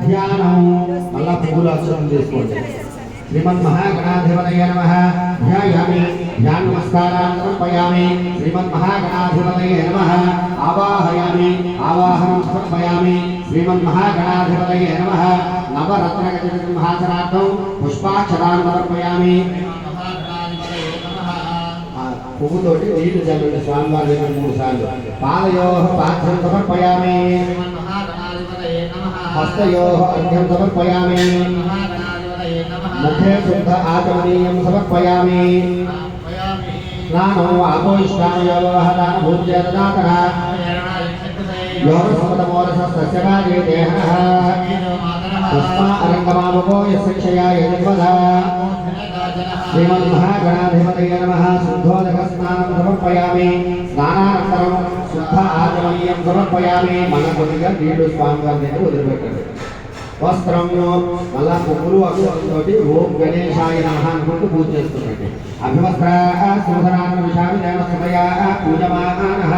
ధ్యానం మళ్ళా పువ్వులు అక్షరం చేసుకోండి. శ్రీమన్మహాగణాధిపతయ నమః ధ్యాయామి ధ్యాన నమస్కారాన్ని సమర్పయామి. శ్రీమన్మహాగణాధిపతయ నమః ఆవాహయామి ఆవాహనం సమర్పయామి. శ్రీమన్మహాగణాధిపతయ నమః నవరత్నగజ సింహాసనార్థం పుష్పాక్షరాన్ని సమర్పయామి. పువ్వుతోటి నీళ్లు చల్లండి స్వామివారి దగ్గర 3 సార్లు. పాదయోః పాత్రం సమర్పయామి. హస్తయోః అర్ఘ్యం సమర్పయామి. ముఖే శుద్ధ ఆచమనీయం సమర్పయామి. స్నానం ఆపోయిష్టానయోవహదాన భూజ్య దదాతః యోగస్మతమోరసస్య దేహః తస్మా అరంగమావపో యస్య యజ్వదా. శ్రీమన్మహాగణాధిపతయ నమః శుద్ధోదక స్నానం సమర్పయామి. స్నానానంతరం శుద్ధ ఆచమనీయం సమర్పయామి. మన కొద్దిగా నీళ్లు స్వామివారి దగ్గర వదిలిపెట్టండి. వస్త్రం మళ్ళా పువ్వులు అక్షరంతోటి ఓం గణేశాయ నమః అనుకుంటూ పూజ చేస్తుండండి. అభివస్త్ర శోధనాన్ని విషామి దేవ సమయ పూజమానః